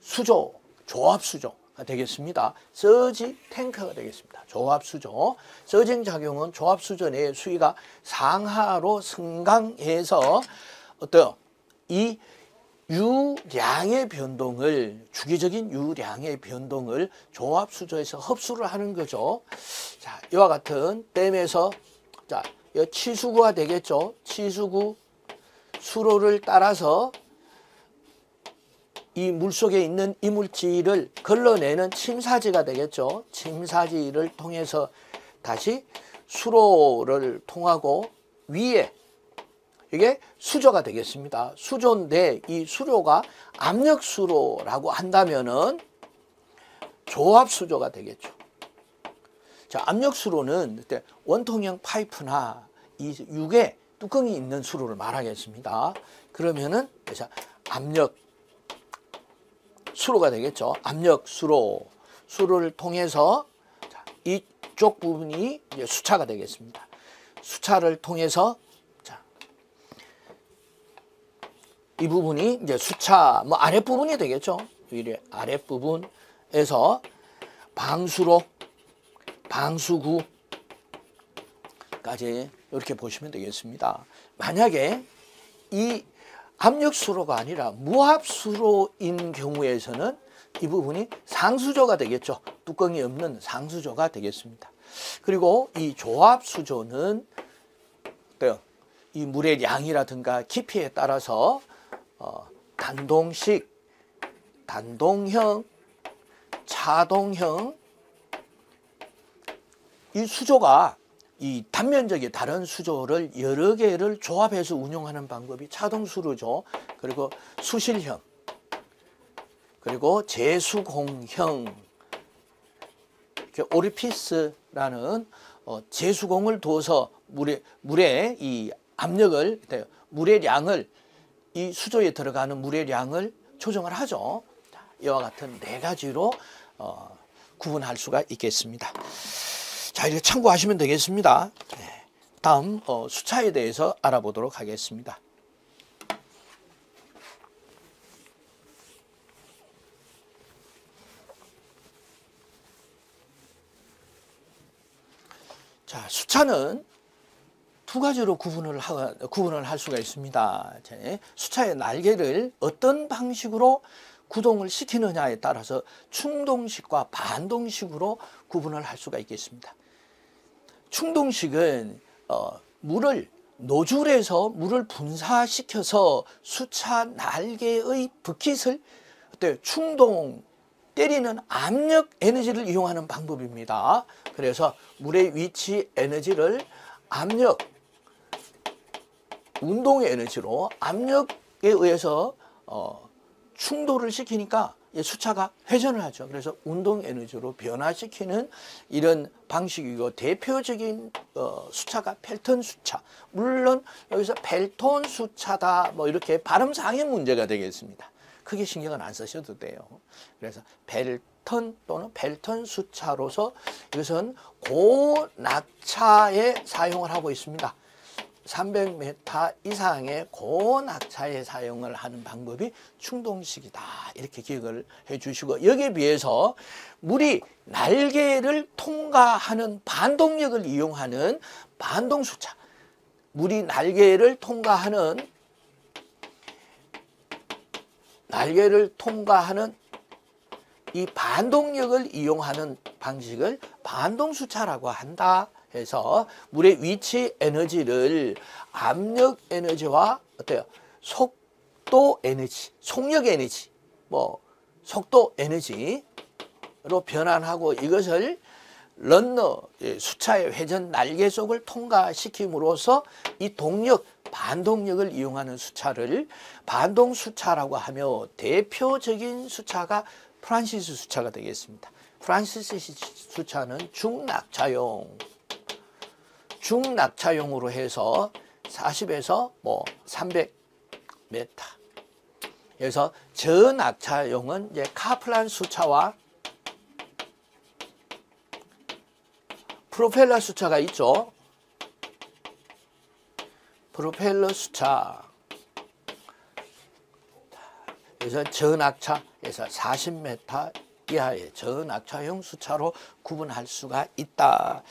수조, 조합 수조가 되겠습니다. 서지 탱크가 되겠습니다. 조합 수조. 서징 작용은 조합 수조 내의 수위가 상하로 승강해서 어때요? 이 유량의 변동을, 주기적인 유량의 변동을 조합 수조에서 흡수를 하는 거죠. 자, 이와 같은 댐에서, 자, 이 치수구가 되겠죠. 치수구 수로를 따라서 이 물속에 있는 이물질을 걸러내는 침사지가 되겠죠. 침사지를 통해서 다시 수로를 통하고 위에 이게 수조가 되겠습니다. 수조인데 이 수로가 압력수로라고 한다면은 조합수조가 되겠죠. 자, 압력수로는 원통형 파이프나 이 육에 뚜껑이 있는 수로를 말하겠습니다. 그러면은 그래서 압력 수로가 되겠죠. 압력 수로를 통해서 이쪽 부분이 이제 수차가 되겠습니다. 수차를 통해서 이 부분이 이제 수차 아랫부분이 되겠죠. 이래 아랫부분에서 방수로, 방수구까지 이렇게 보시면 되겠습니다. 만약에 이 압력수로가 아니라 무압수로인 경우에서는 이 부분이 상수조가 되겠죠. 뚜껑이 없는 상수조가 되겠습니다. 그리고 이 조합수조는 이 물의 양이라든가 깊이에 따라서 단동식, 단동형, 차동형, 이 수조가 이 단면적인 다른 수조를 여러 개를 조합해서 운용하는 방법이 차동수로죠. 그리고 수실형, 그리고 제수공형, 오리피스라는 제수공을 두어서 물의 이 압력을, 물의 양을, 이 수조에 들어가는 물의 양을 조정을 하죠. 이와 같은 네 가지로 구분할 수가 있겠습니다. 자, 이렇게 참고하시면 되겠습니다. 다음 수차에 대해서 알아보도록 하겠습니다. 자, 수차는 두 가지로 구분을 할 수가 있습니다. 수차의 날개를 어떤 방식으로 구동을 시키느냐에 따라서 충동식과 반동식으로 구분을 할 수가 있겠습니다. 충동식은 노즐에서 물을 분사시켜서 수차 날개의 부킷을 충동, 때리는 압력 에너지를 이용하는 방법입니다. 그래서 물의 위치 에너지를 압력, 운동의 에너지로 압력에 의해서 충돌을 시키니까 수차가 회전을 하죠. 그래서 운동 에너지로 변화시키는 이런 방식이고, 대표적인 수차가 펠턴 수차. 물론 여기서 펠톤 수차다 뭐 이렇게 발음상의 문제가 되겠습니다. 크게 신경은 안 쓰셔도 돼요. 그래서 펠턴 또는 펠턴 수차로서 이것은 고낙차에 사용을 하고 있습니다. 300m 이상의 고낙차에 사용을 하는 방법이 충동식이다. 이렇게 기억을 해 주시고, 여기에 비해서 물이 날개를 통과하는 반동력을 이용하는 반동수차, 물이 날개를 통과하는 이 반동력을 이용하는 방식을 반동수차라고 한다 해서, 물의 위치 에너지를 압력 에너지와 어때요? 속도 에너지, 속력 에너지, 뭐 속도 에너지로 변환하고, 이것을 런너 수차의 회전 날개 속을 통과시킴으로써 이 동력, 반동력을 이용하는 수차를 반동수차라고 하며, 대표적인 수차가 프란시스 수차가 되겠습니다. 프란시스 수차는 중낙차용으로 해서 40에서 뭐 300m. 그래서 저낙차용은 이제 카플란 수차와 프로펠러 수차가 있죠. 프로펠러 수차. 그래서 저낙차에서 40m 이하의 저낙차용 수차로 구분할 수가 있다.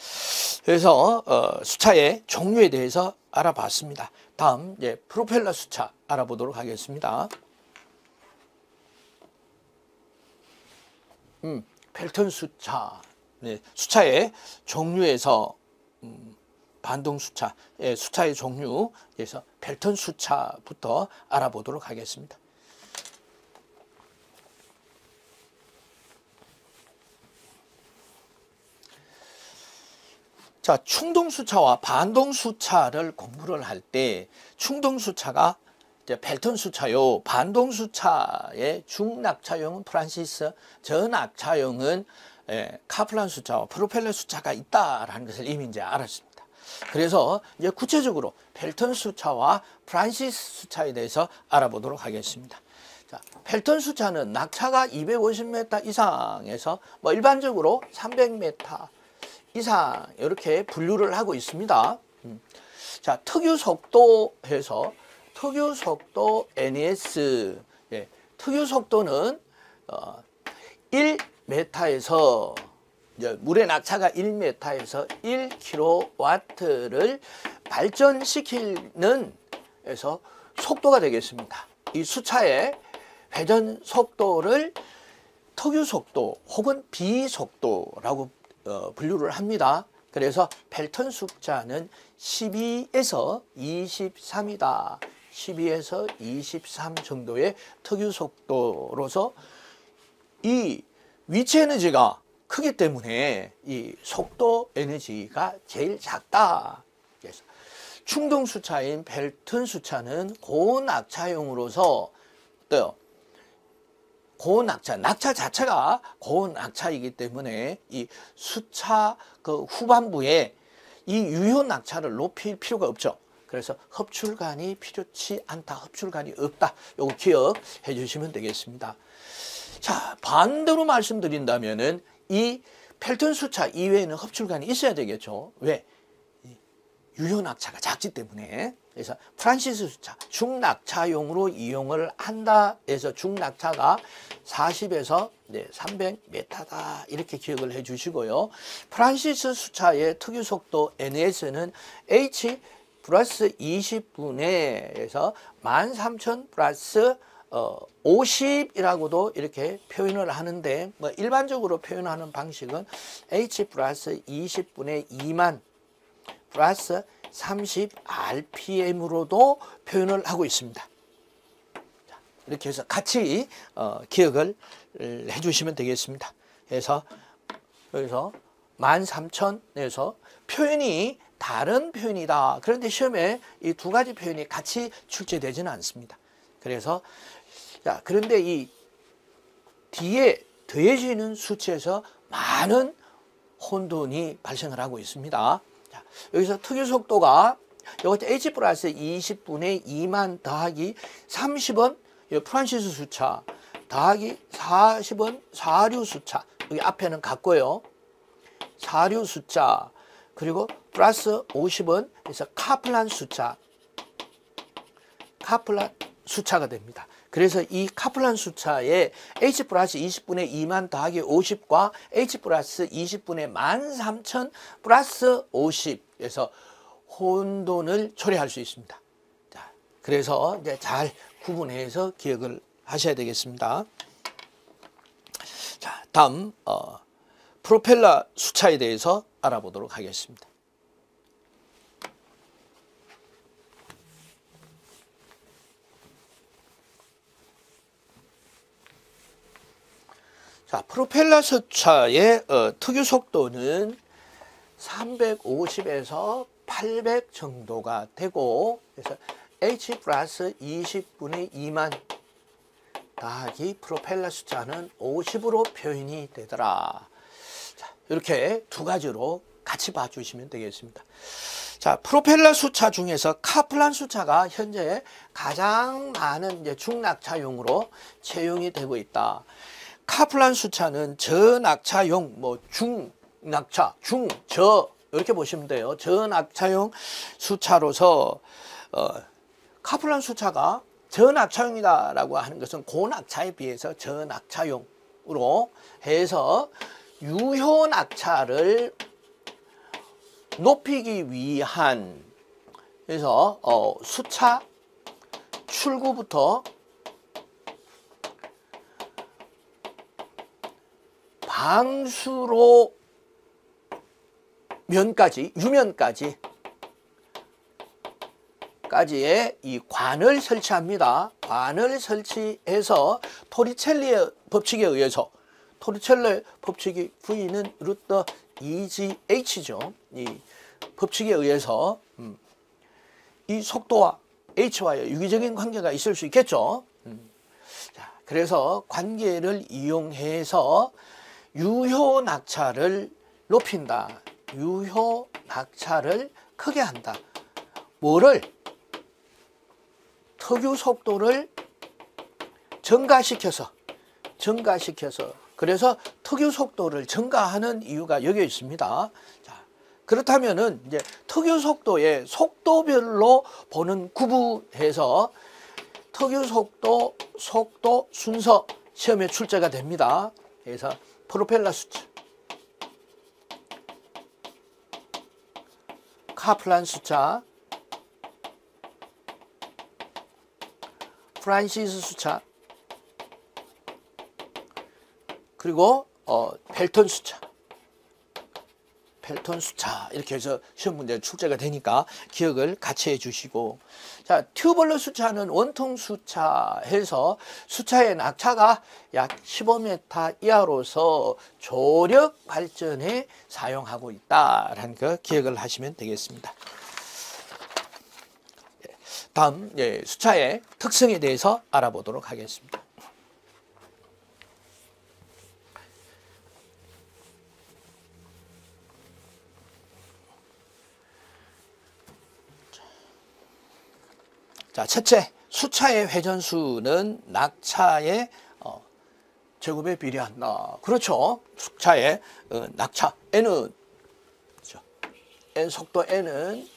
그래서 수차의 종류에 대해서 알아봤습니다. 다음 이제 프로펠러 수차 알아보도록 하겠습니다. 펠턴 수차. 네, 수차의 종류에서 반동 수차, 수차의 종류에서 펠턴 수차부터 알아보도록 하겠습니다. 자, 충동수차와 반동수차를 공부를 할 때, 충동수차가 펠턴 수차요, 반동수차의 중낙차용은 프란시스, 저낙차용은 카플란 수차와 프로펠러 수차가 있다라는 것을 이미 이제 알았습니다. 그래서 이제 구체적으로 펠턴 수차와 프란시스 수차에 대해서 알아보도록 하겠습니다. 자, 펠턴 수차는 낙차가 250m 이상에서 뭐 일반적으로 300m 이상 이렇게 분류를 하고 있습니다. 자, 특유 속도에서 특유 속도 NES, 특유 속도는 1m에서 물의 낙차가 1m에서 1kW를 발전시키는 에서 속도가 되겠습니다. 이 수차의 회전 속도를 특유 속도 혹은 비속도라고 분류를 합니다. 그래서 펠턴 수차는 12에서 23이다. 12에서 23 정도의 특유 속도로서 이 위치 에너지가 크기 때문에 이 속도 에너지가 제일 작다. 그래서 충동 수차인 펠턴 수차는 고낙차용으로서 어때요? 고낙차, 낙차 자체가 고낙차이기 때문에 이 수차 그 후반부에 이 유효 낙차를 높일 필요가 없죠. 그래서 흡출관이 필요치 않다, 흡출관이 없다. 요거 기억해 주시면 되겠습니다. 자, 반대로 말씀드린다면은 이 펠턴 수차 이외에는 흡출관이 있어야 되겠죠. 왜? 유효 낙차가 작기 때문에. 그래서 프란시스 수차, 중낙차용으로 이용을 한다 해서 중낙차가 40에서 300m다 이렇게 기억을 해 주시고요. 프란시스 수차의 특유 속도 NS는 H 플러스 20분의 13,000 플러스 50이라고도 이렇게 표현을 하는데, 뭐 일반적으로 표현하는 방식은 H 플러스 20분의 2만 플러스 30rpm으로도 표현을 하고 있습니다. 자, 이렇게 해서 같이 기억을 해주시면 되겠습니다. 그래서 여기서 13,000에서 표현이 다른 표현이다. 그런데 시험에 이 두 가지 표현이 같이 출제되지는 않습니다. 그래서 자, 그런데 이 뒤에 더해지는 수치에서 많은 혼돈이 발생을 하고 있습니다. 자, 여기서 특유 속도가 이것 h 플러스 20분의 2만 더하기 30은 프란시스 수차 더하기 40은 사류 수차, 여기 앞에는 같고요. 사류 숫자, 그리고 플러스 50은 그래서 카플란 숫자, 카플란 숫자가 됩니다. 그래서 이 카플란 숫자에 h 플러스 20분의 2만 더하기 50과 h 플러스 20분의 13,000 플러스 50에서 혼돈을 초래할 수 있습니다. 자, 그래서 이제 잘 구분해서 기억을 하셔야 되겠습니다. 자, 다음 프로펠러 수차에 대해서 알아보도록 하겠습니다. 자, 프로펠러 수차의 특유 속도는 350에서 800 정도가 되고, 그래서 h 플러스 20분의 2만 더하기 프로펠러 숫자는 50으로 표현이 되더라. 자, 이렇게 두 가지로 같이 봐주시면 되겠습니다. 자, 프로펠러 수차 중에서 카플란 수차가 현재 가장 많은 이제 중낙차용으로 채용이 되고 있다. 카플란 수차는 저낙차용, 중낙차, 저 이렇게 보시면 돼요. 저낙차용 수차로서 카플란 수차가 저낙차용이다라고 하는 것은 고낙차에 비해서 저낙차용으로 해서 유효 낙차를 높이기 위한, 그래서 수차 출구부터 방수로 면까지, 유면까지의 이 관을 설치합니다. 관을 설치해서 토리첼리의 법칙에 의해서, 토리첼리 법칙이 V는 루트 2GH죠. 이 법칙에 의해서 이 속도와 H와의 유기적인 관계가 있을 수 있겠죠. 자, 그래서 관계를 이용해서 유효 낙차를 높인다. 유효 낙차를 크게 한다. 뭐를? 특유 속도를 증가시켜서 그래서 특유 속도를 증가하는 이유가 여기 있습니다. 자, 그렇다면은 이제 특유 속도의 속도별로 보는 구분해서 특유 속도, 속도 순서 시험에 출제가 됩니다. 그래서 프로펠러 수차, 카플란 수차, 프란시스 수차, 그리고 펠턴 수차, 이렇게 해서 시험 문제 출제가 되니까 기억을 같이 해주시고, 자, 튜벌러 수차는 원통 수차 해서 수차의 낙차가 약 15m 이하로서 조력 발전에 사용하고 있다라는 거 기억을 하시면 되겠습니다. 다음 수차의 특성에 대해서 알아보도록 하겠습니다. 자, 첫째, 수차의 회전수는 낙차의 제곱에 비례한다. 그렇죠. 수차의 낙차 n은, 그렇죠, n 속도 n은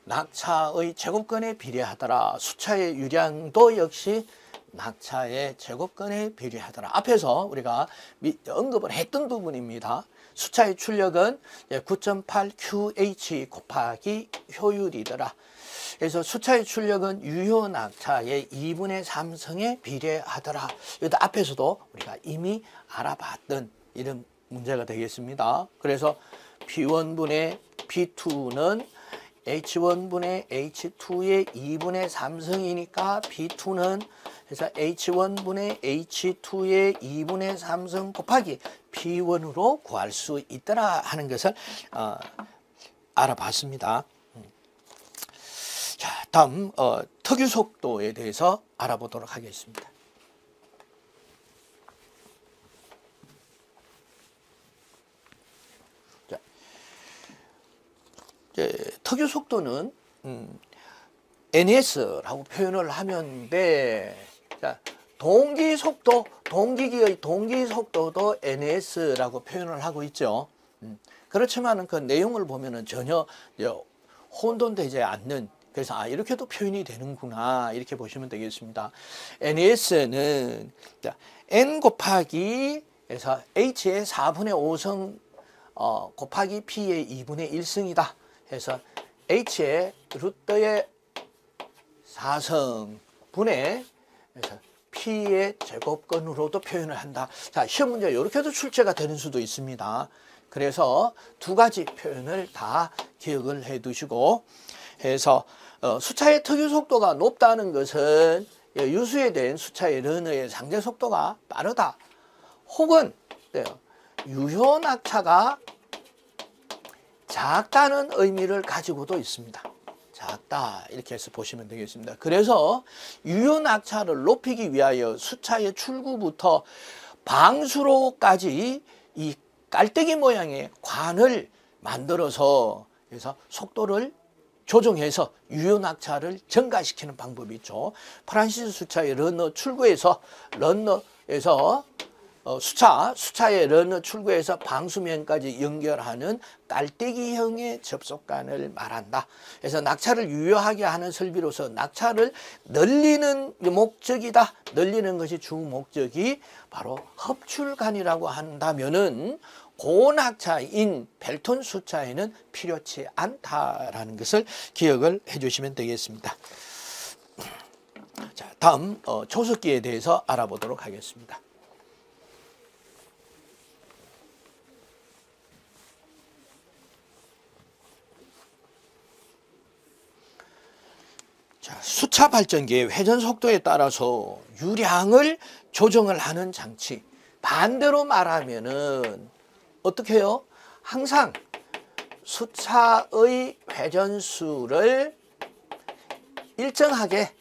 낙차의 제곱근에 비례하더라. 수차의 유량도 역시 낙차의 제곱근에 비례하더라. 앞에서 우리가 언급을 했던 부분입니다. 수차의 출력은 9.8 QH 곱하기 효율이더라. 그래서 수차의 출력은 유효 낙차의 2분의 3성에 비례하더라. 이것도 앞에서도 우리가 이미 알아봤던 이런 문제가 되겠습니다. 그래서 P1분의 P2는 H1분의 H2의 2분의 3성이니까 P2는 그래서 H1분의 H2의 2분의 3성 곱하기 P1으로 구할 수 있더라 하는 것을 알아봤습니다. 자, 다음 특유 속도에 대해서 알아보도록 하겠습니다. 특유 속도는 NS라고 표현을 하면 돼. 자, 동기 속도, 동기기의 동기 속도도 NS라고 표현을 하고 있죠. 그렇지만은 그 내용을 보면은 전혀 혼돈되지 않는, 그래서 이렇게도 표현이 되는구나 이렇게 보시면 되겠습니다. NS는 N 곱하기 에서 H의 4분의 5성 곱하기 P의 2분의 1승이다 해서 H의 루트의 4성분의 P의 제곱근으로도 표현을 한다. 자, 시험 문제 이렇게도 출제가 되는 수도 있습니다. 그래서 두 가지 표현을 다 기억을 해 두시고 해서 수차의 특유 속도가 높다는 것은 유수에 수차의 르너의 상대 속도가 빠르다. 혹은 유효 낙차가 작다는 의미를 가지고도 있습니다. 작다 이렇게 해서 보시면 되겠습니다. 그래서 유효 낙차를 높이기 위하여 수차의 출구부터 방수로까지 이 깔때기 모양의 관을 만들어서 그래서 속도를 조정해서 유효 낙차를 증가시키는 방법이 있죠. 프란시스 수차의 러너 출구에서 수차의 러너 출구에서 방수면까지 연결하는 깔때기형의 접속관을 말한다. 그래서 낙차를 유효하게 하는 설비로서 낙차를 늘리는 목적이다. 늘리는 것이 주 목적이 바로 흡출관이라고 한다면은 고낙차인 펠톤 수차에는 필요치 않다라는 것을 기억을 해주시면 되겠습니다. 자, 다음 조석기에 대해서 알아보도록 하겠습니다. 자, 수차 발전기의 회전 속도에 따라서 유량을 조정을 하는 장치. 반대로 말하면은 어떻게 해요? 항상 수차의 회전수를 일정하게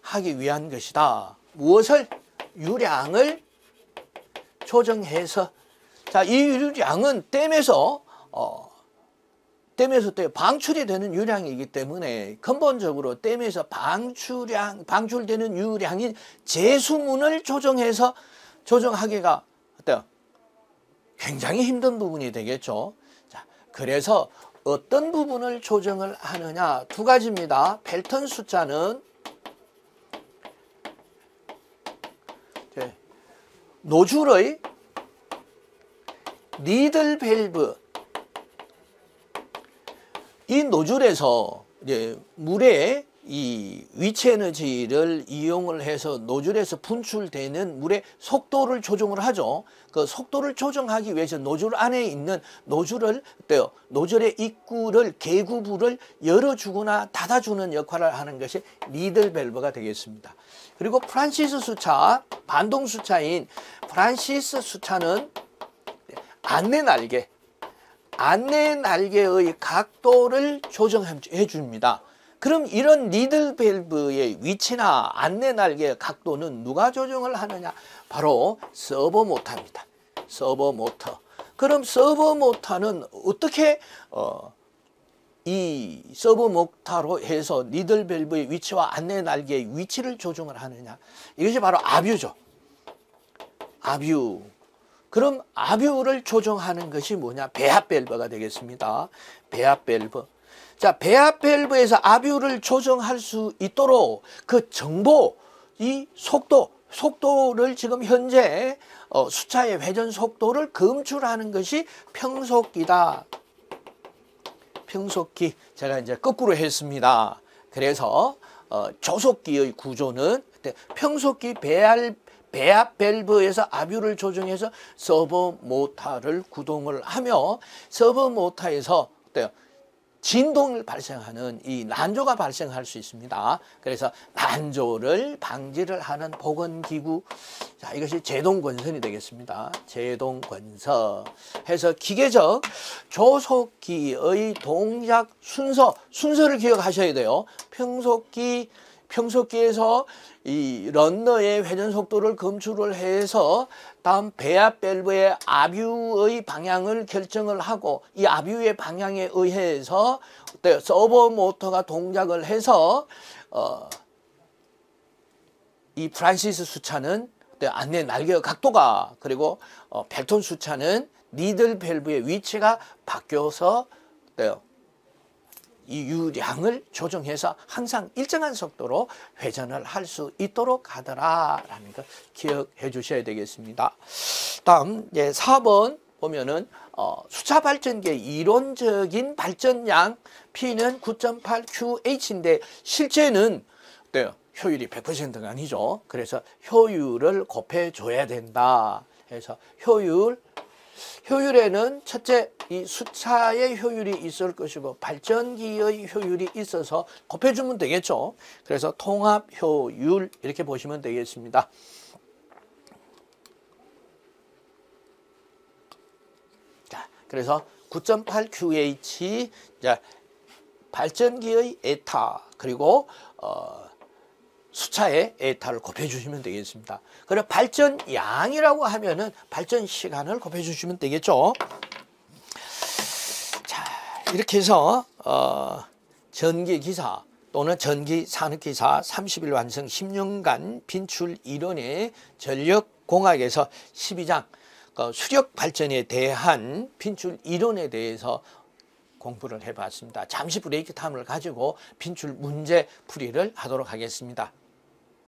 하기 위한 것이다. 무엇을? 유량을 조정해서. 자, 이 유량은 댐에서 방출이 되는 유량이기 때문에 근본적으로 댐에서 방출되는 유량인 제수문을 조정해서 조정하기가 어때요? 굉장히 힘든 부분이 되겠죠. 자, 그래서 어떤 부분을 조정을 하느냐 두 가지입니다. 펠턴 수차는 노즐의 니들 밸브, 이 노즐에서 이제 물의 이 위치 에너지를 이용을 해서 노즐에서 분출되는 물의 속도를 조정을 하죠. 그 속도를 조정하기 위해서 노즐 안에 있는 노즐의 입구를, 개구부를 열어주거나 닫아주는 역할을 하는 것이 니들 밸브가 되겠습니다. 그리고 프란시스 수차, 반동 수차인 프란시스 수차는 안내 날개의 각도를 조정해 줍니다. 그럼 이런 니들 밸브의 위치나 안내 날개의 각도는 누가 조정을 하느냐? 바로 서버 모터입니다. 서버 모터. 그럼 서버 모터는 어떻게 이 서버 모터로 해서 니들 밸브의 위치와 안내 날개의 위치를 조정을 하느냐? 이것이 바로 아뷰죠. 아뷰. 그럼 아뷰를 조정하는 것이 뭐냐? 배합 밸브가 되겠습니다. 배합 밸브. 자, 배합 밸브에서 아뷰를 조정할 수 있도록 그 정보, 이 속도를 지금 현재 수차의 회전 속도를 검출하는 것이 평속기다. 평속기. 제가 이제 거꾸로 했습니다. 그래서 조속기의 구조는 평속기 배합 밸브에서 아뷰를 조정해서 서버 모터를 구동을 하며 서버 모터에서 어때요? 진동을 발생하는 이 난조가 발생할 수 있습니다. 그래서 난조를 방지를 하는 보건기구, 자, 이것이 제동건선이 되겠습니다. 제동건선 해서 기계적 조속기의 동작 순서를 기억하셔야 돼요. 평속기 평속기에서 이 런너의 회전 속도를 검출을 해서 다음 배압 밸브의 압유의 방향을 결정을 하고 이 압유의 방향에 의해서 서버 모터가 동작을 해서 이 프란시스 수차는 안내 날개 각도가 그리고 벨톤 수차는 니들 밸브의 위치가 바뀌어서 이 유량을 조정해서 항상 일정한 속도로 회전을 할 수 있도록 하더라라는 거 기억해 주셔야 되겠습니다. 다음 4번 보면은 수차 발전기의 이론적인 발전량 P는 9.8QH인데 실제는 효율이 100%가 아니죠. 그래서 효율을 곱해 줘야 된다. 그래서 효율에는 첫째 이 수차의 효율이 있을 것이고 발전기의 효율이 있어서 곱해주면 되겠죠. 그래서 통합 효율 이렇게 보시면 되겠습니다. 자, 그래서 9.8QH 발전기의 에타 그리고 수차의 에타를 곱해주시면 되겠습니다. 그리고 발전량이라고 하면은 발전 시간을 곱해주시면 되겠죠. 자, 이렇게 해서 전기기사 또는 전기산업기사 30일 완성 10년간 빈출 이론의 전력공학에서 12장 수력 발전에 대한 빈출 이론에 대해서 공부를 해봤습니다. 잠시 브레이크 타임을 가지고 빈출 문제 풀이를 하도록 하겠습니다.